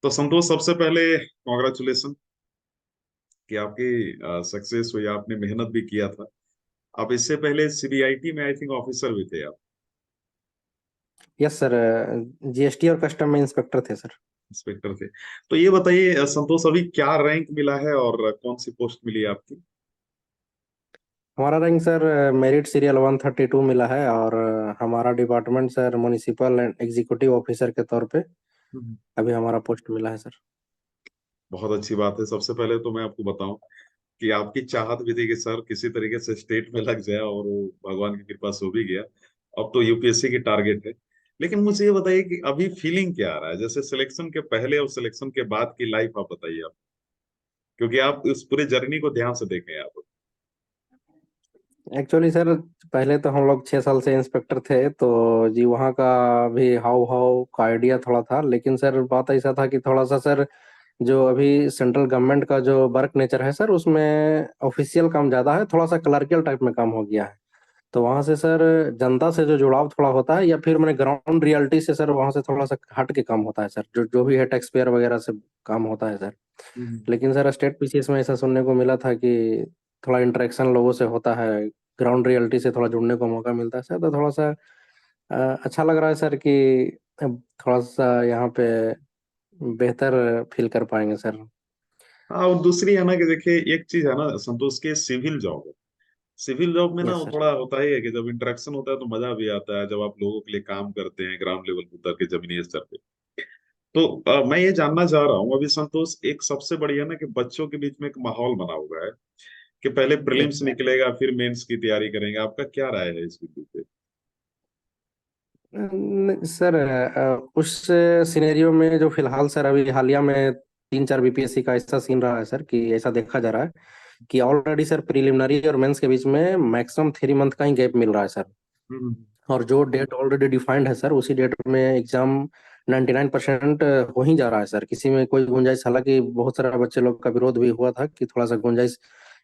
तो संतोष, सबसे पहले कॉन्ग्रेचुलेसन कि आपकी सक्सेस हुई, आपने मेहनत भी किया था। आप इससे पहले सीबीआईटी में आई थिंक ऑफिसर भी थे आप, यस सर। जीएसटी और कस्टम में इंस्पेक्टर थे सर। इंस्पेक्टर थे। तो ये बताइए संतोष, अभी क्या रैंक मिला है और कौन सी पोस्ट मिली है आपकी? हमारा रैंक सर मेरिट सीरियल 132 मिला है, और हमारा department sir municipal and executive officer के तौर पे हम्म। अभी हमारा पोस्ट मिला है सर। बहुत अच्छी बात है। सबसे पहले तो मैं आपको बताऊं कि आपकी चाहत भी थी कि सर किसी तरीके से स्टेट में लग जाए, और वो भगवान की कृपा से हो भी गया। अब तो यूपीएससी की टारगेट है। लेकिन मुझे ये बताइए कि अभी फीलिंग क्या आ रहा है, जैसे सिलेक्शन के पहले और सिलेक्शन के बाद की लाइफ आप बताइए आप, क्योंकि आप उस पूरे जर्नी को ध्यान से देखें आप। एक्चुअली सर, पहले तो हम लोग 6 साल से इंस्पेक्टर थे, तो जी वहाँ का भी हाव भाव का आइडिया थोड़ा था। लेकिन सर बात ऐसा था कि थोड़ा सा सर, जो अभी सेंट्रल गवर्नमेंट का जो वर्क नेचर है सर, उसमें ऑफिशियल काम ज़्यादा है, थोड़ा सा क्लर्कियल टाइप में काम हो गया है। तो वहां से सर जनता से जो जुड़ाव थोड़ा होता है, या फिर मैंने ग्राउंड रियलिटी से सर वहां से थोड़ा सा हट के काम होता है सर, जो जो भी है टैक्स पेयर वगैरह से काम होता है सर। हम्म। लेकिन सर स्टेट पीसीएस में ऐसा सुनने को मिला था कि थोड़ा इंटरेक्शन लोगों से होता है, ग्राउंड रियलिटी से थोड़ा जुड़ने को मौका मिलता है सर, तो थोड़ा सा अच्छा लग रहा है सर कि अब थोड़ा सा यहाँ पे बेहतर फील कर पाएंगे सर। हाँ, और दूसरी है ना कि देखिए, एक चीज है ना संतोष, के सिविल जॉब है। सिविल जॉब में ना यस वो सर। थोड़ा होता ही है कि जब इंटरेक्शन होता है तो मजा भी आता है, जब आप लोगों के लिए काम करते हैं ग्राउंड लेवल पर उतर के, जमीनी स्तर पे। तो मैं ये जानना चाह रहा हूँ अभी संतोष, एक सबसे बढ़िया ना कि बच्चों के बीच में एक माहौल बना हुआ है कि पहले यस प्रीलिम्स निकलेगा फिर मेंस की तैयारी करेंगे। आपका क्या राय है इस बिंदु पे? सर, उस सिनेरियो में जो फिलहाल सर अभी हालिया में 3-4 बीपीएससी का ऐसा सीन रहा है सर, कि ऐसा देखा जा रहा है कि ऑलरेडी सर प्रीलिमिनरी और मेंस के बीच में मैक्सिमम 3 मंथ का ही गैप मिल रहा है सर। हम्म। और जो डेट ऑलरेडी डिफाइंड है सर, उसी डेट में एग्जाम 99% हो ही जा रहा है सर। किसी में कोई गुंजाइश, हालांकि बहुत सारे बच्चे लोग का विरोध भी हुआ था कि थोड़ा सा गुंजाइश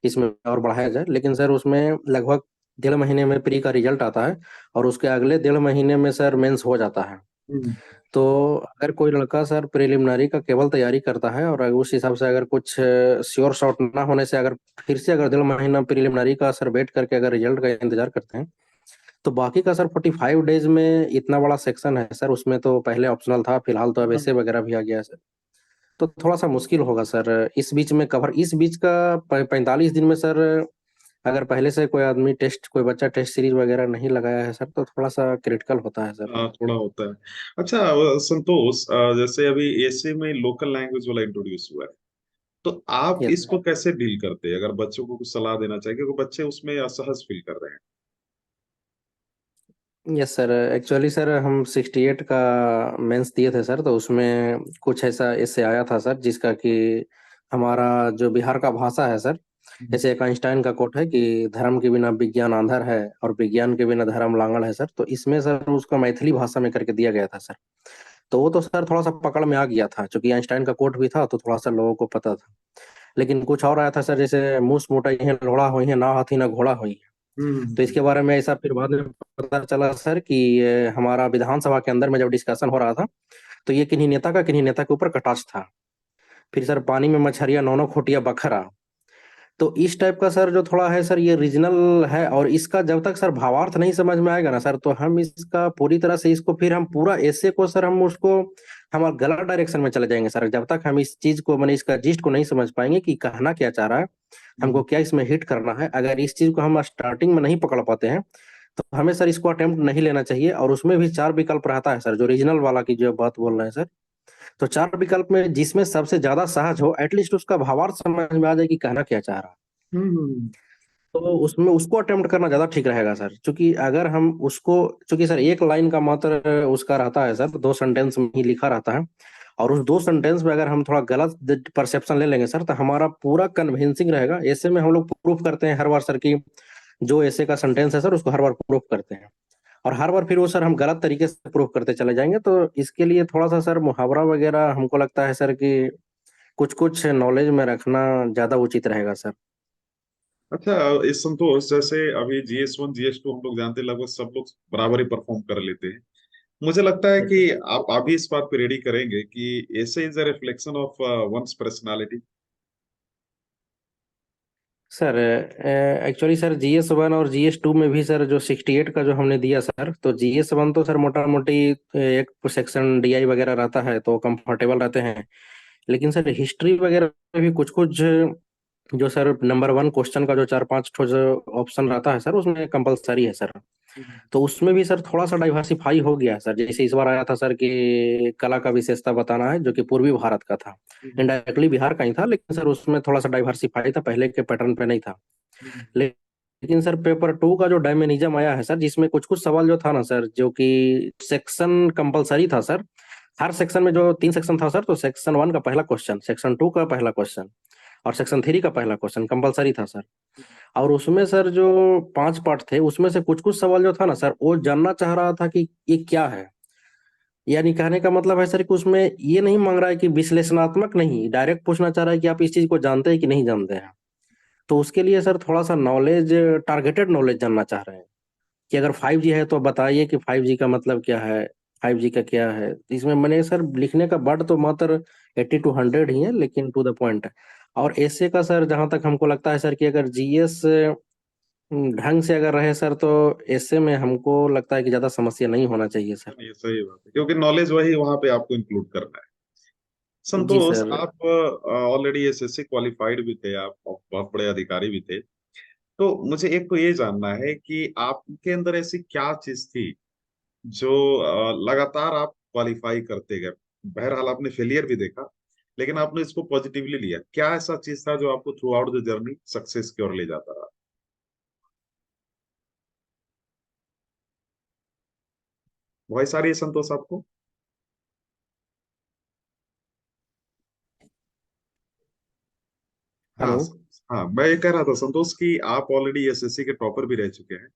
इसमें और बढ़ाया जाए, लेकिन सर उसमें लगभग 1.5 महीने में प्री का रिजल्ट आता है, और उसके अगले 1.5 महीने में सर मेंस हो जाता है। हम्म। तो अगर कोई लड़का सर प्रिलिमिनरी का केवल तैयारी करता है, और उस हिसाब से अगर कुछ श्योर शॉट ना होने से, अगर फिर से अगर 1.5 महीना प्रिलिमिनरी का सर वेट करके अगर रिजल्ट का इंतजार करते हैं, तो बाकी का सर 45 डेज में इतना बड़ा सेक्शन है सर। उसमें तो पहले ऑप्शनल था, फिलहाल तो अब ऐसे हम्म। वगैरह भी आ गया है सर। तो थोड़ा सा मुश्किल होगा सर इस बीच में कवर, इस बीच का 45 दिन में सर, अगर पहले से कोई आदमी टेस्ट, कोई बच्चा टेस्ट सीरीज वगैरह नहीं लगाया है सर, तो थोड़ा सा क्रिटिकल होता है सर। हाँ, थोड़ा होता है। अच्छा संतोष, जैसे अभी एसए में लोकल लैंग्वेज वाला इंट्रोड्यूस हुआ है, तो आप यस इसको कैसे डील करते हैं? अगर बच्चों को कुछ सलाह देना चाहिए, क्योंकि बच्चे उसमें असहज फील कर रहे हैं। Yes sir. एक्चुअली सर हम 68 का मेंस दिए थे सर, तो उसमें कुछ ऐसा ऐसे आया था सर, जिसका कि हमारा जो बिहार का भाषा है सर, हम्म। जैसे एक आइंस्टाइन का कोट है कि धर्म के बिना विज्ञान आंधर है, और विज्ञान के बिना धर्म लांगड़ है सर। तो इसमें सर उसका मैथिली भाषा में करके दिया गया था सर। तो वो तो सर थोड़ा सा पकड़ में आ गया था, क्योंकि आइंस्टाइन का कोट भी था, तो थोड़ा सा लोगों को पता था। लेकिन कुछ और आया था सर, जैसे मूस मोटा है लोढ़ा हुई है, ना हाथी ना घोड़ा हुई। तो हम्म। इसके बारे में ऐसा फिर बाद में पता चला सर कि ये हमारा विधानसभा के अंदर में जब डिस्कशन हो रहा था, तो ये किन्हीं नेता के ऊपर कटाक्ष था। फिर सर पानी में मछरिया नौनो खोटिया बखरा। तो इस टाइप का सर जो थोड़ा है सर, ये रीजनल है, और इसका जब तक सर भावार्थ नहीं समझ में आएगा ना सर, तो हम इसका पूरी तरह से इसको, फिर हम पूरा ऐसे को सर हम उसको, हम गलत डायरेक्शन में चले जाएंगे सर, जब तक हम इस चीज को, मैंने इसका जिस्ट को नहीं समझ पाएंगे कि कहना क्या चाह रहा है, हमको हम्म। क्या इसमें हिट करना है। अगर इस चीज को हम स्टार्टिंग में नहीं पकड़ पाते हैं, तो हमें सर इसको अटेम्प्ट नहीं लेना चाहिए। और उसमें भी 4 विकल्प रहता है सर, जो रीजनल वाला की जो बात बोल रहे हैं सर। तो 4 विकल्प में जिसमें सबसे ज्यादा सहज हो, एटलीस्ट उसका भावार्थ समझ में आ जाए कि कहना क्या चाह रहा है, हम्म। तो उसमें उसको अटेम्प्ट करना ज्यादा ठीक रहेगा सर। क्योंकि अगर हम उसको, क्योंकि सर एक लाइन का मात्र उसका रहता है सर, 2 सेंटेंस में ही लिखा रहता है, और उस 2 सेंटेंस में अगर हम थोड़ा गलत परसेप्शन ले लेंगे सर, तो हमारा पूरा कन्विंसिंग रहेगा। ऐसे में हम लोग प्रूफ करते हैं हर बार सर की, जो ऐसे का सेंटेंस है सर, उसको हर बार प्रूफ करते हैं, और हर बार फिर वो सर हम गलत तरीके से प्रूफ करते चले जाएंगे। तो इसके लिए थोड़ा सा सर मुहावरा वगैरह हमको लगता है सर कि कुछ कुछ नॉलेज में रखना ज्यादा उचित रहेगा सर। अच्छा, इस संतोष, जैसे अभी जीएस वन जीएस टू हम लोग जानते हैं, लगभग सब लोग बराबर ही परफॉर्म कर लेते हैं। मुझे लगता है कि आप भी इस बात पे रेडी करेंगे कि ऐसे is a reflection of one's personality. Sir actually sir GS1 और GS2 में भी सर जो 68 का जो हमने दिया सर, तो GS1 तो सर मोटा मोटी एक सेक्शन DI वगैरह रहता है तो कंफर्टेबल रहते हैं। लेकिन सर हिस्ट्री वगैरह में भी कुछ कुछ जो सर नंबर वन क्वेश्चन का जो चार पांच ठो जो ऑप्शन रहता है सर उसमें कंपलसरी है सर। तो उसमें भी सर थोड़ा सा डाइवर्सिफाई हो गया है सर। जैसे इस बार आया था सर कि कला का विशेषता बताना है, जो कि पूर्वी भारत का था। इनडायरेक्टली बिहार का ही था, लेकिन सर उसमें थोड़ा सा डाइवर्सिफाई था, पहले के पैटर्न पे नहीं था। लेकिन सर पेपर 2 का जो डायमेनिज्म आया है सर, जिसमें कुछ कुछ सवाल जो था ना सर, जो कि सेक्शन कंपलसरी था सर। हर सेक्शन में जो 3 सेक्शन था सर, तो सेक्शन 1 का पहला क्वेश्चन, सेक्शन 2 का पहला क्वेश्चन और सेक्शन 3 का पहला क्वेश्चन कंपलसरी था सर। और उसमें सर जो 5 पार्ट थे, उसमें से कुछ कुछ सवाल जो था ना सर, वो जानना चाह रहा था कि ये क्या है। यानी कहने का मतलब है सर कि उसमें ये नहीं मांग रहा है कि विश्लेषणात्मक, नहीं, डायरेक्ट पूछना चाह रहा है कि आप इस चीज को जानते हैं कि नहीं जानते हैं। तो उसके लिए सर थोड़ा सा नॉलेज, टारगेटेड नॉलेज जानना चाह रहे हैं कि अगर 5G है तो बताइए कि 5G का मतलब क्या है, 5G का क्या है। इसमें मैंने सर लिखने का वर्ड तो मात्र 80 to 100 ही है, लेकिन टू द पॉइंट। और ऐसे का सर जहां तक हमको लगता है सर कि अगर GS ढंग से अगर रहे सर, तो ऐसे में हमको लगता है कि ज्यादा समस्या नहीं होना चाहिए सर। ये सही बात है, क्योंकि नॉलेज वही वहां पे आपको इंक्लूड करना है। जी संतोष, सर। आप ऑलरेडी एसएससी क्वालिफाइड भी थे, आप बहुत बड़े अधिकारी भी थे। तो मुझे एक तो ये जानना है कि आपके अंदर ऐसी क्या चीज थी जो लगातार आप क्वालिफाई करते गए। बहरहाल आपने फेलियर भी देखा, लेकिन आपने इसको पॉजिटिवली लिया। क्या ऐसा चीज था जो आपको through out the journey success की ओर ले जाता रहा? वॉइस आ रही है संतोष आपको? हाँ। हेलो। हाँ, मैं ये कह रहा था संतोष कि आप ऑलरेडी एसएससी के टॉपर भी रह चुके हैं,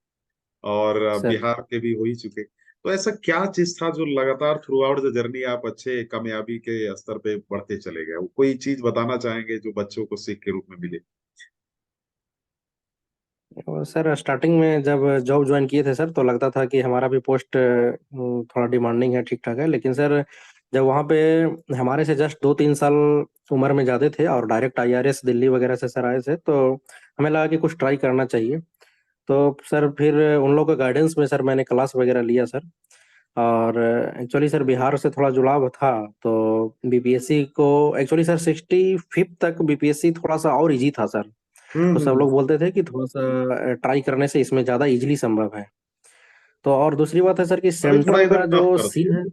और सर बिहार के भी हो ही चुके। तो ऐसा क्या चीज था जो लगातार थ्रू आउट द जर्नी आप अच्छे कामयाबी के स्तर पे बढ़ते चले गए? वो कोई चीज बताना चाहेंगे जो बच्चों को सीख के रूप में मिले? और सर स्टार्टिंग में जब जॉब ज्वाइन किए थे सर, तो लगता था कि हमारा भी पोस्ट थोड़ा डिमांडिंग है, ठीक ठाक है। लेकिन सर जब वहाँ पे हमारे से जस्ट 2-3 साल उम्र में ज़्यादा थे और डायरेक्ट IRS दिल्ली वगैरह से सर आए थे, तो हमें लगा कि कुछ ट्राई करना चाहिए। तो सर फिर उन लोगों के गाइडेंस में सर मैंने क्लास वगैरह लिया सर। और एक्चुअली सर बिहार से थोड़ा जुड़ाव था, तो BPSC को एक्चुअली सर 65 तक BPSC थोड़ा सा और इजी था सर। तो सब हम्म। लोग बोलते थे कि थोड़ा सा ट्राई करने से इसमें ज़्यादा इजीली संभव है। तो और दूसरी बात है सर कि अभी थोड़ा सेंट्रल इधर का टफ जो कर सीन दिया। है।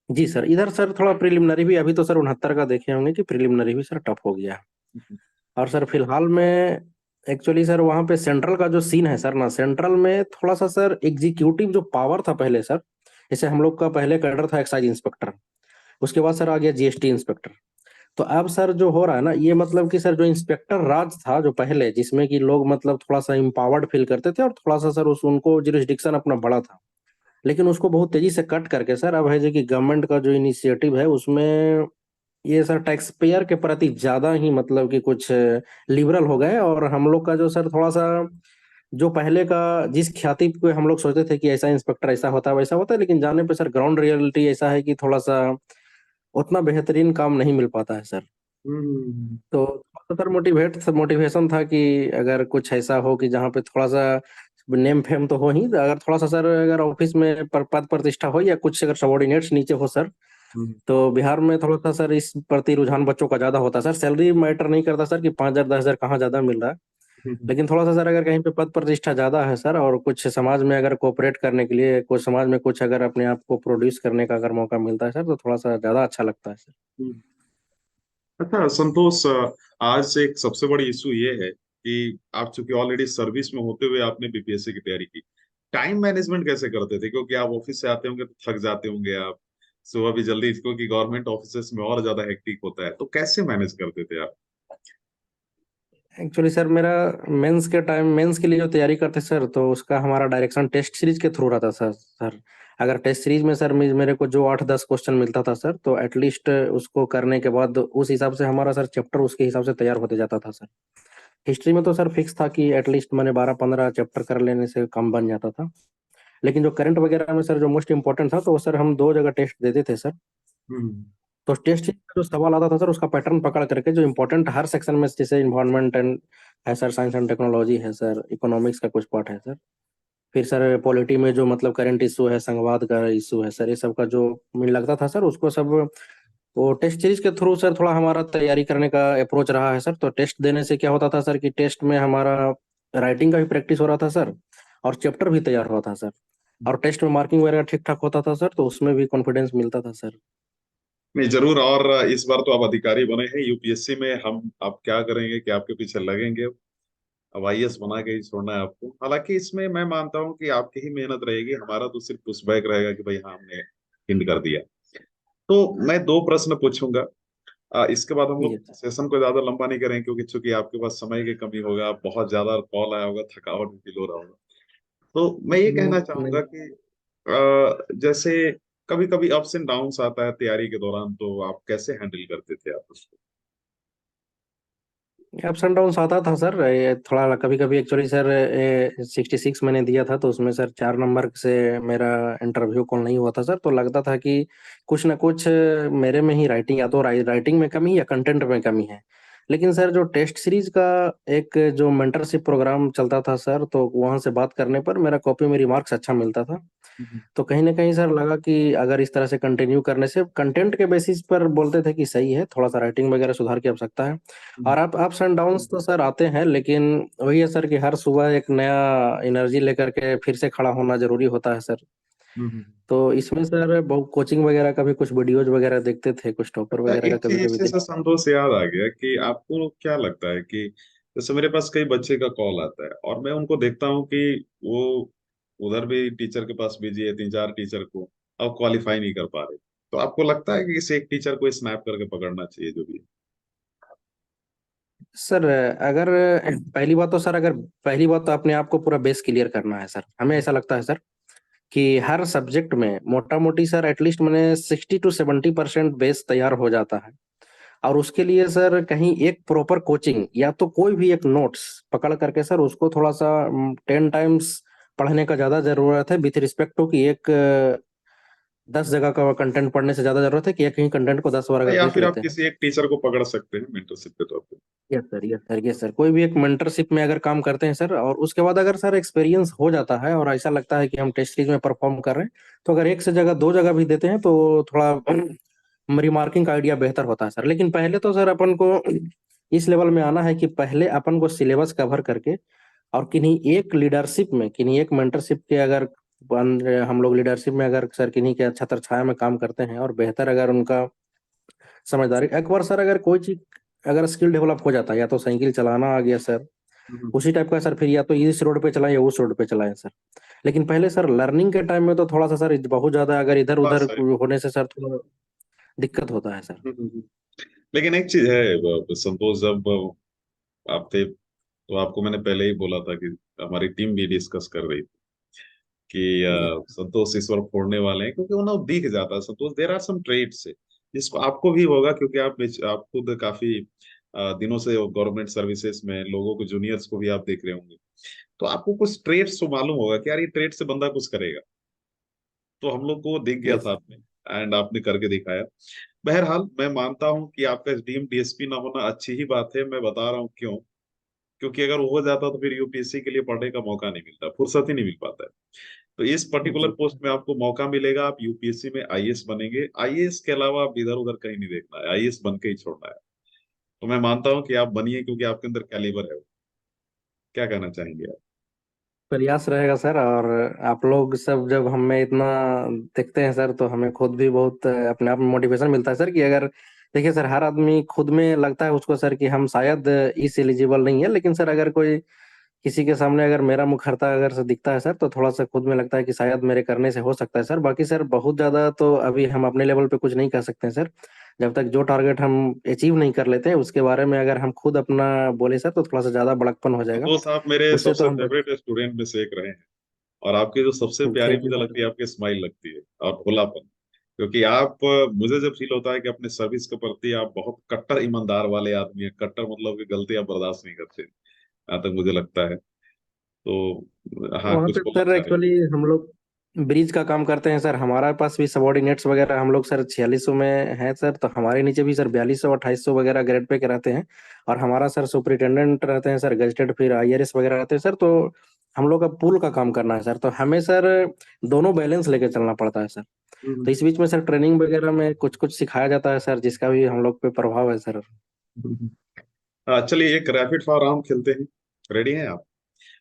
जी सर, इधर सर थोड़ा प्रिलिमिनरी भी, अभी तो सर 69 का देखे होंगे कि प्रिलिमिनरी भी सर टफ हो गया है। और सर फिलहाल में एक्चुअली सर वहाँ पे सेंट्रल का जो सीन है सर ना, सेंट्रल में थोड़ा सा सर एग्जीक्यूटिव जो पावर था पहले सर, जैसे हम लोग का पहले कैडर था एक्साइज इंस्पेक्टर, उसके बाद सर आ गया GST इंस्पेक्टर। तो अब सर जो हो रहा है ना, ये मतलब कि सर जो इंस्पेक्टर राज था जो पहले, जिसमें कि लोग मतलब थोड़ा सा इम्पावर्ड फील करते थे और थोड़ा सा सर उस उनको जुरिस्डिक्शन अपना बड़ा था। लेकिन उसको बहुत तेजी से कट करके सर अब है जो कि गवर्नमेंट का जो इनिशिएटिव है उसमें ये सर टैक्स पेयर के प्रति ज्यादा ही मतलब कि कुछ लिबरल हो गए। और हम लोग का जो सर थोड़ा सा जो पहले का जिस ख्याति पे हम लोग सोचते थे कि ऐसा इंस्पेक्टर ऐसा होता है वैसा होता है, लेकिन जाने पे सर ग्राउंड रियलिटी ऐसा है कि थोड़ा सा उतना बेहतरीन काम नहीं मिल पाता है सर। हम्म। तो थोड़ा सा सर मोटिवेशन था कि अगर कुछ ऐसा हो कि जहाँ पे थोड़ा सा नेम फेम तो हो ही, अगर थोड़ा सा सर अगर ऑफिस में पद प्रतिष्ठा हो या कुछ अगर सबॉर्डिनेट्स नीचे हो सर, हम्म। तो बिहार में थोड़ा सा सर इस प्रति रुझान बच्चों का ज्यादा होता है सर। सैलरी मैटर नहीं करता सर कि 5,000 10,000 कहाँ ज्यादा मिल रहा है। लेकिन थोड़ा सा सर अगर कहीं पे पद प्रतिष्ठा ज्यादा है सर, और कुछ समाज में अगर कोऑपरेट करने के लिए, कुछ समाज में कुछ अगर अपने आप को प्रोड्यूस करने का अगर मौका मिलता है सर, तो थोड़ा सा ज्यादा अच्छा लगता है सर। हम्म। अच्छा संतोष, आज से एक सबसे बड़ी इशू ये है कि आप चूंकि ऑलरेडी सर्विस में होते हुए आपने बीपीएससी की तैयारी की, टाइम मैनेजमेंट कैसे करते थे? क्योंकि आप ऑफिस से आते होंगे तो थक जाते होंगे आप, सुबह भी जल्दी, क्योंकि गवर्नमेंट ऑफिस में और ज्यादा हेक्टिक होता है, तो कैसे मैनेज करते थे आप? एक्चुअली सर मेरा मेंस के लिए जो तैयारी करते सर, तो उसका हमारा डायरेक्शन टेस्ट सीरीज के थ्रू रहता सर। अगर टेस्ट सीरीज में सर मेरे को जो 8-10 क्वेश्चन मिलता था सर, तो एटलीस्ट उसको करने के बाद उस हिसाब से हमारा सर चैप्टर उसके हिसाब से तैयार होते जाता था सर। हिस्ट्री में तो सर फिक्स था कि एटलीस्ट मैंने 12-15 चैप्टर कर लेने से काम बन जाता था। लेकिन जो करंट वगैरह में सर जो मोस्ट इंपॉर्टेंट था, तो वो सर हम 2 जगह टेस्ट देते थे सर। हम्म। तो टेस्ट जो सवाल आता था सर, उसका पैटर्न पकड़ करके जो इम्पोर्टेंट हर सेक्शन में, जैसे इन्वायरमेंट एंड है सर, साइंस एंड टेक्नोलॉजी है सर, इकोनॉमिक्स का कुछ पार्ट है सर, फिर सर पॉलिटी में जो मतलब करंट इशू है, संघवाद का इशू है सर, ये सब का जो मुझे लगता था सर, उसको सब वो टेस्ट सीरीज के थ्रू सर थोड़ा हमारा तैयारी करने का अप्रोच रहा है सर। तो टेस्ट देने से क्या होता था सर कि टेस्ट में हमारा राइटिंग का भी प्रैक्टिस हो रहा था सर, और चैप्टर भी तैयार हुआ था सर, और टेस्ट में मार्किंग वगैरह ठीक ठाक होता था सर, तो उसमें भी कॉन्फिडेंस मिलता था सर। नहीं, जरूर। और इस बार तो आप अधिकारी बने हैं यूपीएससी में, हम आप क्या करेंगे कि आपके पीछे लगेंगे। अब आईएएस बना के ही छोड़ना है आपको। हालांकि इसमें मैं मानता हूँ कि आपकी ही मेहनत रहेगी, हमारा तो सिर्फ पुशबैक रहेगा कि भाई हाँ हमने हिंट कर दिया। तो मैं दो प्रश्न पूछूंगा। इसके बाद हम लोग जी सर। सेशन को ज्यादा लंबा नहीं करेंगे, क्योंकि चूंकि आपके पास समय की कमी होगा, बहुत ज्यादा कॉल आया होगा, थकावट भी फील हो रहा होगा। तो मैं ये कहना नहीं चाहूंगा कि जैसे कभी कभी अप्स एंड डाउन्स आता है तैयारी के दौरान, तो आप कैसे हैंडल करते थे आप उसको? अप्स एंड डाउन आता था सर, ये थोड़ा कभी कभी एक्चुअली सर 66 मैंने दिया था, तो उसमें सर 4 नंबर से मेरा इंटरव्यू कॉल नहीं हुआ था सर। तो लगता था कि कुछ ना कुछ मेरे में ही राइटिंग, या तो राइटिंग में कमी या कंटेंट में कमी है। लेकिन सर जो टेस्ट सीरीज का एक जो मेंटरशिप प्रोग्राम चलता था सर, तो वहां से बात करने पर मेरा कॉपी में रिमार्क्स अच्छा मिलता था। हम्म। तो कहीं ना कहीं सर लगा कि अगर इस तरह से कंटिन्यू करने से, कंटेंट के बेसिस पर बोलते थे कि सही है, थोड़ा सा राइटिंग वगैरह सुधार की आवश्यकता है। हम्म। और आप अप्स एंड डाउन्स तो सर आते हैं, लेकिन वही है सर कि हर सुबह एक नया एनर्जी लेकर के फिर से खड़ा होना जरूरी होता है सर। हम्म। तो इसमें सर बहुत कोचिंग वगैरह का भी कुछ वीडियोज वगैरह देखते थे, कुछ टॉपर अच्छा, वगैरह का एक कभी चीज कभी इससे देख। से संतोष याद आ गया कि आपको क्या लगता है कि जैसे मेरे पास कई बच्चे का कॉल आता है और मैं उनको देखता हूँ कि वो उधर भी टीचर के पास बिजी है, तीन चार टीचर को अब क्वालिफाई नहीं कर पा रहे। तो आपको लगता है कि किसी एक टीचर को स्नैप करके पकड़ना चाहिए जो भी सर अगर पहली बात तो सर, अगर पहली बात तो अपने आप को पूरा बेस क्लियर करना है सर। हमें ऐसा लगता है सर कि हर सब्जेक्ट में मोटा मोटी सर एटलीस्ट मैंने 60 to 70% बेस तैयार हो जाता है। और उसके लिए सर कहीं एक प्रॉपर कोचिंग या तो कोई भी एक नोट्स पकड़ करके सर उसको थोड़ा सा 10 टाइम्स पढ़ने का ज्यादा जरूरत है, विथ रिस्पेक्ट टू कि एक 10 जगह का कंटेंट पढ़ने से ज्यादा जरूरत है कि एक ही कंटेंट को 10 बार है, अगर या देख फिर आप लेते हैं। किसी एक टीचर को पकड़ सकते हैं मेंटरशिप के तौर पे। Yes sir, yes sir, yes sir, कोई भी एक मेंटरशिप में अगर काम करते हैं सर, और उसके बाद अगर सर एक्सपीरियंस हो जाता है और ऐसा लगता है कि हम टेस्ट सीरीज में परफॉर्म कर रहे हैं, तो अगर एक से जगह 2 जगह भी देते हैं तो थोड़ा रिमार्किंग का आइडिया बेहतर होता है सर। लेकिन पहले तो सर अपन को इस लेवल में आना है कि पहले अपन को सिलेबस कवर करके, और किन्हीं एक लीडरशिप में, किन्हीं एक मेंटरशिप के अगर हम लोग लीडरशिप में अगर सर किन्हीं के छत्र छाया में काम करते हैं, और बेहतर अगर उनका समझदारी, एक बार सर अगर कोई चीज अगर स्किल डेवलप हो जाता है, या तो साइकिल चलाना आ गया सर, हम्म। उसी टाइप का सर, फिर या तो इस रोड पे चलाएं या उस रोड पे चलाएं सर। लेकिन पहले सर लर्निंग के टाइम में तो थोड़ा सा सर बहुत ज्यादा अगर इधर बात उधर सही। होने से सर थोड़ा दिक्कत होता है सर। हम्म। लेकिन एक चीज है संतोष, जब आप थे तो आपको मैंने पहले ही बोला था कि हमारी टीम भी डिस्कस कर रही थी कि जी संतोष इस बार फोड़ने वाले हैं, क्योंकि उन्हें दिख जाता है संतोष, देर आर सम ट्रेड्स जिसको आपको भी होगा, क्योंकि आप खुद काफी दिनों से गवर्नमेंट सर्विसेज में लोगों को, जूनियर्स को भी आप देख रहे होंगे। तो आपको कुछ ट्रेड्स तो मालूम होगा कि यार ये ट्रेड से बंदा कुछ करेगा। तो हम लोग को दिख गया जी था आपने, एंड आपने करके दिखाया। बहरहाल मैं मानता हूं कि आपका एसडीएम डीएसपी ना होना अच्छी ही बात है। मैं बता रहा हूँ क्यों। क्योंकि अगर हो जाता तो फिर यूपीएससी के लिए पढ़ने का मौका नहीं मिलता, फुर्सत ही नहीं मिल पाता है। तो इस पर्टिकुलर जी पोस्ट में आपको मौका मिलेगा, आप यूपीएससी में आईएएस बनेंगे। आईएएस के अलावा आप इधर उधर कहीं नहीं देखना है, आईएएस बन के ही छोड़ना है। तो मैं मानता हूँ कि आप बनिए, क्योंकि आपके अंदर कैलिबर है। क्या कहना चाहेंगे आप? प्रयास रहेगा सर। और आप लोग सब जब हमें इतना देखते हैं सर, तो हमें खुद भी बहुत अपने आप में मोटिवेशन मिलता है सर कि अगर, देखिए सर, हर आदमी खुद में लगता है उसको सर कि हम शायद इस एलिजिबल नहीं है, लेकिन सर अगर कोई किसी के सामने अगर मेरा मुखरता अगर से दिखता है सर, तो थोड़ा सा खुद में लगता है कि शायद मेरे करने से हो सकता है सर। बाकी सर बहुत ज्यादा तो अभी हम अपने लेवल पे कुछ नहीं कर सकते हैं सर। जब तक जो टारगेट हम अचीव नहीं कर लेते हैं, उसके बारे में अगर हम खुद अपना बोले सर, तो थोड़ा सा ज्यादा बड़कपन हो तो जाएगा। दोस्त, आप मेरे उससे तो सबसे हम फेवरेट स्टूडेंट में से एक रहे हैं। और आपकी जो सबसे प्यारी थैंक यू मुझे सर। लगती है आपकी स्माइल लगती है, और भोलापन। क्योंकि आप, मुझे जब फील होता है कि अपने सर्विस के प्रति आप बहुत कट्टर ईमानदार वाले आदमी हैं। कट्टर मतलब कि गलती आप बर्दाश्त नहीं करते, जहाँ तक मुझे लगता है। तो हाँ, वहाँ कुछ पे बोलना सर चाह रहे हैं? एक्चुअली हम लोग ब्रिज का काम करते हैं सर। हमारे पास भी सबॉर्डिनेट्स वगैरह हम लोग सर 4600 में हैं सर। तो हमारे नीचे भी सर 4200 2800 वगैरह ग्रेड पे के रहते हैं। और हमारा सर सुपरिटेंडेंट रहते हैं सर, गजेटेड, फिर आईआरएस वगैरह रहते हैं सर। तो हम लोग का पुल का काम करना है सर। तो हमें सर दोनों बैलेंस लेके चलना पड़ता है सर। तो हम्म, इस बीच में सर ट्रेनिंग वगैरह में कुछ कुछ सिखाया जाता है सर, जिसका भी हम लोग पे प्रभाव है सर। हम्म। हाँ, चलिए एक रैपिड फायर राउंड खेलते हैं। रेडी हैं आप?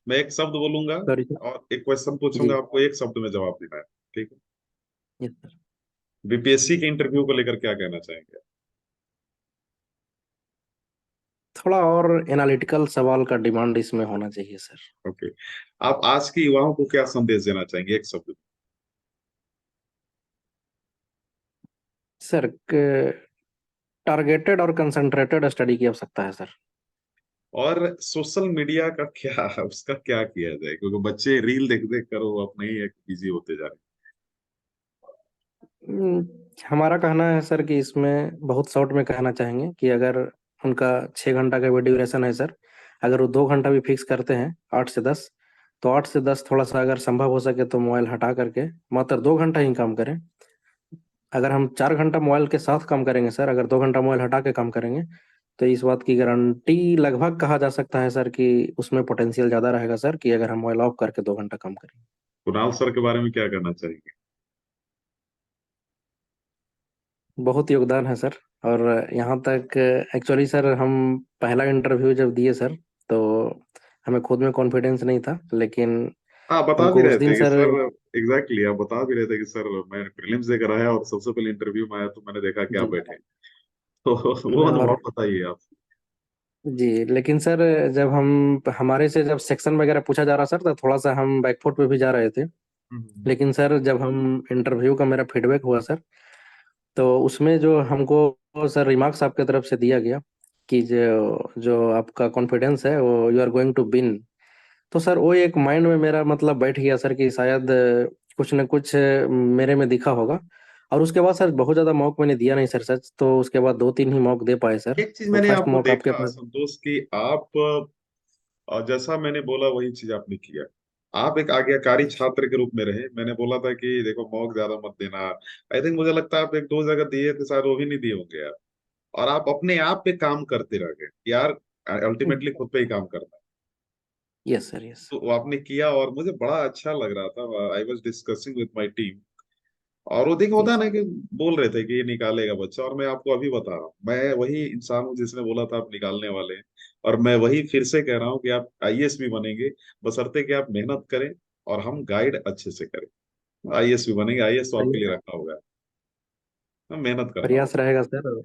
मैं एक शब्द बोलूंगा सॉरी सर। और एक क्वेश्चन पूछूंगा, जी। आपको एक शब्द में जवाब देना है। ठीक है? Yes sir. बीपीएससी के इंटरव्यू को लेकर क्या कहना चाहेंगे? थोड़ा और एनालिटिकल सवाल का डिमांड इसमें होना चाहिए सर। ओके। आप आज के युवाओं को क्या संदेश देना चाहेंगे एक शब्द में? सर टारगेटेड और कंसंट्रेटेड स्टडी की आवश्यकता है सर। और सोशल मीडिया का क्या उसका क्या किया जाए, क्योंकि बच्चे रील देख देख कर वो अपने ही एक बिजी होते जा रहे हमारा कहना है सर कि इसमें बहुत शॉर्ट में कहना चाहेंगे कि अगर उनका 6 घंटा का भी ड्यूरेशन है सर, अगर वो 2 घंटा भी फिक्स करते हैं 8 से 10, तो 8 से 10 थोड़ा सा अगर संभव हो सके तो मोबाइल हटा करके मात्र 2 घंटा ही काम करें। अगर हम 4 घंटा मोबाइल के साथ काम करेंगे सर, अगर 2 घंटा मोबाइल हटा के काम करेंगे, तो इस बात की गारंटी लगभग कहा जा सकता है सर कि उसमें पोटेंशियल ज्यादा रहेगा सर, कि अगर हम मोबाइल ऑफ करके 2 घंटा काम करें। कुणाल सर के बारे में क्या कहना चाहेंगे? बहुत योगदान है सर। और यहाँ तक एक्चुअली सर हम पहला इंटरव्यू जब दिए सर, तो हमें खुद में कॉन्फिडेंस नहीं था, लेकिन हाँ, बता भी हमको उस रहे दिन थे कि सर। सर, एग्जैक्टली आप बता भी रहे थे कि सर मैं प्रीलिम्स देकर आया और सबसे पहले इंटरव्यू में आया तो मैंने देखा कि आप जी। बैठे। तो वो अनुभव और बताइए आप। जी, लेकिन सर जब हम हमारे से जब सेक्शन वगैरह पूछा जा रहा सर, तो थोड़ा सा हम बैकफुट पे भी जा रहे थे। हम्म। लेकिन सर जब हम इंटरव्यू का मेरा फीडबैक हुआ सर, तो उसमें जो हमको सर रिमार्क्स आपके तरफ से दिया गया कि जो जो आपका कॉन्फिडेंस है वो you are going to win. तो सर वो एक माइंड में मेरा मतलब बैठ गया सर कि शायद कुछ न कुछ मेरे में दिखा होगा। और उसके बाद सर बहुत ज्यादा मौक मैंने दिया नहीं सर, सच तो उसके बाद 2 3 ही मौक दे पाए सर। एक चीज तो मैंने फर्स्ट आपको मौक आपके देखा पास। संतोष की आप जैसा मैंने बोला वही चीज आपने किया। आप एक आज्ञाकारी छात्र के रूप में रहे। मैंने बोला था कि देखो मौक ज्यादा मत देना। आई थिंक मुझे लगता है आप एक दो जगह दिए थे, शायद वो भी नहीं दिए होंगे यार। और आप अपने आप पे काम करते रह गए यार। अल्टीमेटली खुद पे ही काम करना है। Yes sir, yes. तो वो आपने किया और मुझे बड़ा अच्छा लग रहा था। I was discussing with my team. और वो देखिए होता है यस। ना कि बोल रहे थे कि ये निकालेगा बच्चा, और मैं आपको अभी बता रहा हूँ मैं वही इंसान हूँ जिसने बोला था आप निकालने वाले हैं। और मैं वही फिर से कह रहा हूँ कि आप आईएएस भी बनेंगे, बशर्ते कि आप मेहनत करें और हम गाइड अच्छे से करें। आईएएस भी बनेंगे। आईएएस तो आपके लिए रखा होगा। मेहनत करना प्रयास होगा। रहेगा सर।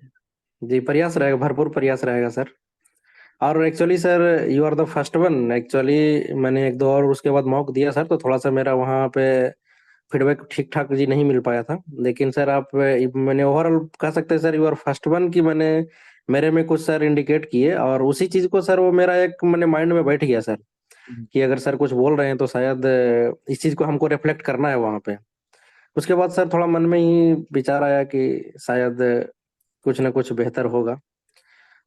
जी, प्रयास रहेगा, भरपूर प्रयास रहेगा सर। और actually sir you are the first one. Actually मैंने एक दो और उसके बाद मौक दिया सर, तो थोड़ा सा मेरा वहाँ पे फीडबैक ठीक ठाक जी नहीं मिल पाया था। लेकिन सर आप मैंने ओवरऑल कह सकते हैं sir you are first one, कि मैंने मेरे में कुछ सर इंडिकेट किए, और उसी चीज को सर वो मेरा एक मैंने माइंड में बैठ गया सर, हम्म। कि अगर सर कुछ बोल रहे हैं तो शायद इस चीज को हमको रिफ्लेक्ट करना है वहां पे। उसके बाद सर थोड़ा मन में ही विचार आया कि शायद कुछ ना कुछ बेहतर होगा।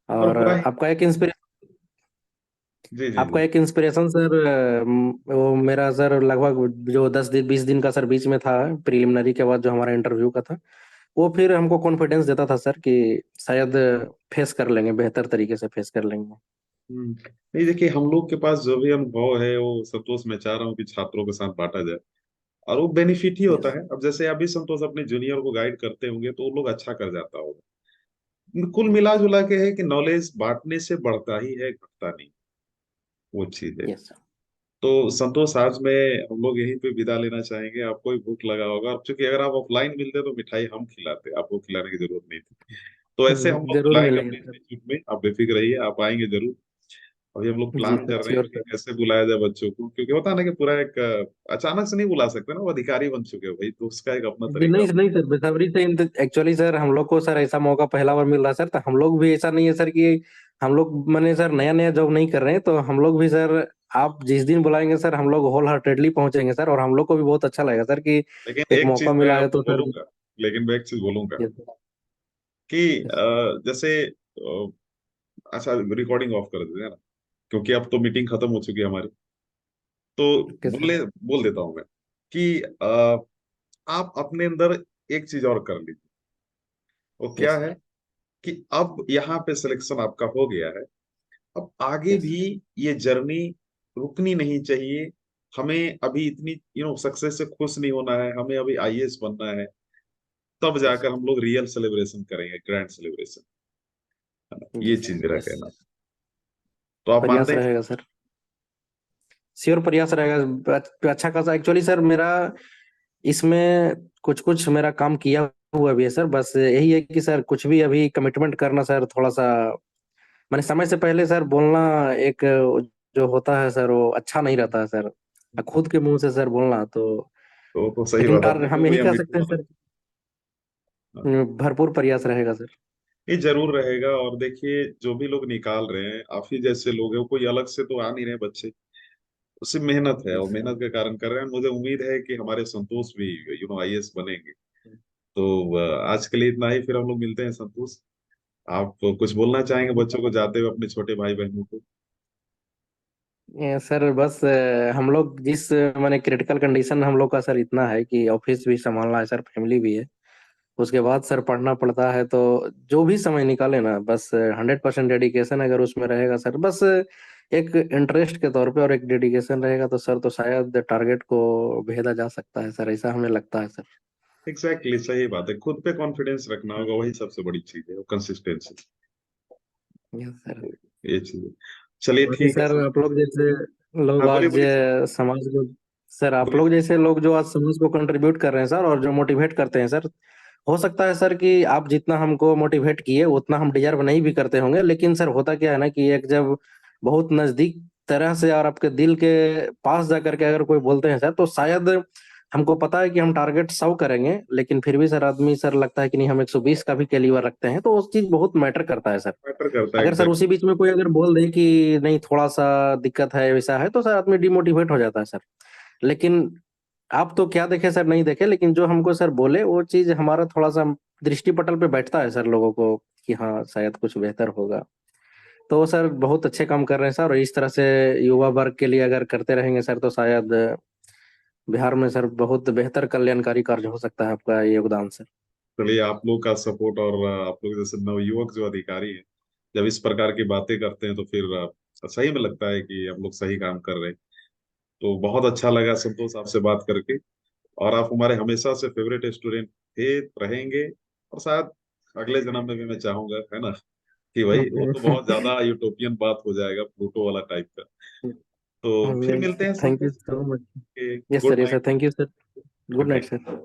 और और बुरा ही। जी जी आपका जी। एक इंस्पिरेशन सर, वो मेरा सर लगभग जो 10 दिन 20 दिन का सर बीच में था प्रिलिमिनरी के बाद जो हमारा इंटरव्यू का था, वो फिर हमको कॉन्फिडेंस देता था सर कि शायद फेस कर लेंगे, बेहतर तरीके से फेस कर लेंगे। नहीं देखिए, हम लोग के पास जो भी अनुभव है वो संतोष मैं चाह रहा हूँ कि छात्रों के साथ बांटा जाए। और वो बेनिफिट ही होता यस। है। अब जैसे अभी संतोष अपने जूनियर को गाइड करते होंगे तो वो लोग अच्छा कर जाता होगा। कुल मिला जुला के है कि नॉलेज बांटने से बढ़ता ही है, घटता नहीं। वो चीज है। यस। तो संतोष आज में हम लोग यहीं पे विदा लेना चाहेंगे। आपको भी भूख लगा होगा, और चूंकि अगर आप ऑफलाइन मिलते तो मिठाई हम खिलाते, आपको खिलाने की जरूरत नहीं थी। तो ऐसे हम लोग जरूर बुलाएंगे मिलेंगे अपने सर। इंस्टीट्यूट में, आप बेफिक्र रहिए, आप आएंगे जरूर। अभी हम लोग जी प्लान सर, कर रहे हैं श्योर कि सर। कैसे बुलाया जाए बच्चों को, क्योंकि होता है ना कि पूरा एक अचानक से नहीं बुला सकते ना, वो अधिकारी बन चुके हो भाई, तो उसका एक अपना जी तरीका नहीं होता नहीं सर, बेसब्री से एक्चुअली सर हम लोग को सर ऐसा मौका पहला बार मिल रहा है सर, तो हम लोग भी ऐसा नहीं है सर कि हम लोग मैंने सर नया नया जॉब नहीं कर रहे हैं, तो हम लोग भी सर आप जिस दिन बुलाएंगे सर हम लोग होल हार्टेडली पहुंचेंगे सर, और हम लोग को भी बहुत अच्छा लगेगा सर कि है। लेकिन एक एक मौका चीज मैं मिला है आपको तो सर। बोलूंगा। लेकिन मैं एक चीज बोलूंगा यस कि यस। जैसे अच्छा, रिकॉर्डिंग ऑफ कर देते हैं ना, क्योंकि अब तो मीटिंग खत्म हो चुकी है हमारी। तो ओके सर। बोल देता हूँ मैं कि आप अपने अंदर एक चीज और कर लीजिए। वो क्या यस है सर। कि अब यहाँ पे सिलेक्शन आपका हो गया है, अब आगे यस भी ये जर्नी रुकनी नहीं चाहिए। हमें अभी इतनी सक्सेस से खुश नहीं होना है, हमें अभी आईएएस बनना है। तब यस जाकर हम लोग रियल सेलिब्रेशन करेंगे, ग्रैंड सेलिब्रेशन, है ना? ये यस चीज सर। मेरा यस कहना है। तो आप प्रयास मानते हैं? रहेगा सर। श्योर प्रयास रहेगा। अच्छा खासा एक्चुअली सर मेरा इसमें कुछ कुछ मेरा काम किया हुआ भी है सर। बस यही है कि सर कुछ भी अभी कमिटमेंट करना सर थोड़ा सा मैंने समय से पहले सर बोलना एक जो होता है सर वो अच्छा नहीं रहता है सर। खुद के मुंह से सर बोलना तो। तो सही लेकिन बात, अपने को हम भी यही हम कह सकते हैं मिलना। सर भरपूर प्रयास रहेगा सर। ये जरूर रहेगा। और देखिए, जो भी लोग निकाल रहे हैं, आप ही जैसे लोग हैं, कोई अलग से तो आ नहीं रहे बच्चे। उससे मेहनत है और यस मेहनत के कारण कर रहे हैं। मुझे उम्मीद है कि हमारे संतोष भी आईएएस बनेंगे। तो आज के लिए इतना ही, फिर हम लोग मिलते हैं संतोष। आप कुछ बोलना चाहेंगे सर। बच्चों को जाते हुए, अपने छोटे भाई बहनों को? ये सर बस हम लोग जिस माने क्रिटिकल कंडीशन हम लोग का सर इतना है कि ऑफिस भी संभालना है सर, फैमिली भी है। उसके बाद सर पढ़ना पड़ता है, तो जो भी समय निकाले ना बस 100% डेडिकेशन अगर उसमें रहेगा सर, बस एक इंटरेस्ट के तौर पे और एक डेडिकेशन रहेगा तो सर तो शायद टारगेट को भेदा जा सकता है सर, ऐसा हमें लगता है सर। एग्जैक्टली सही बात है। खुद पे कॉन्फिडेंस रखना होगा, वही सबसे बड़ी चीज है, वो कंसिस्टेंसी। Yes sir. ये चीज है। चलिए बाकी ठीक है सर सर। आप लोग जैसे लोग हाँ, बोलिए आज बोलिए समाज को सर आप बोलिए। लोग जैसे लोग जो आज समाज को कंट्रीब्यूट कर रहे हैं सर और जो मोटिवेट करते हैं सर, हो सकता है सर कि आप जितना हमको मोटिवेट किए उतना हम डिजर्व नहीं भी करते होंगे, लेकिन सर होता क्या है ना कि एक जब बहुत नजदीक तरह से और आपके दिल के पास जा करके अगर कोई बोलते हैं सर तो शायद हमको पता है कि हम टारगेट 100 करेंगे, लेकिन फिर भी सर आदमी सर लगता है कि नहीं हम 120 का भी कैलिबर रखते हैं, तो उस चीज बहुत मैटर करता है सर। मैटर करता है अगर सर एग्जैक्टली। उसी बीच में कोई अगर बोल दे कि नहीं थोड़ा सा दिक्कत है वैसा है तो सर आदमी डिमोटिवेट हो जाता है सर। लेकिन आप तो क्या देखे सर नहीं देखे, लेकिन जो हमको सर बोले वो चीज हमारा थोड़ा सा दृष्टि पटल पे बैठता है सर लोगों को कि हाँ शायद कुछ बेहतर होगा। तो सर बहुत अच्छे काम कर रहे हैं सर, और इस तरह से युवा वर्ग के लिए अगर करते रहेंगे सर तो शायद बिहार में सर बहुत बेहतर कल्याणकारी कार्य हो सकता है आपका योगदान सर। चलिए, आप लोग का सपोर्ट और आप लोग जैसे नवयुवक जो अधिकारी हैं, जब इस प्रकार की बातें करते हैं तो फिर सही में लगता है कि हम लोग सही काम कर रहे हैं। तो बहुत अच्छा लगा संतोष आपसे बात करके। और आप हमारे हमेशा से फेवरेट स्टूडेंट थे, रहेंगे। और शायद अगले जन्म में भी मैं चाहूंगा, है ना, कि भाई वो तो बहुत ज्यादा यूटोपियन बात हो जाएगा, प्लूटो वाला टाइप का। तो फिर मिलते हैं thank you Santosh. So much. Yes good sir, yes sir, night. Thank you sir. Good good night night. Sir.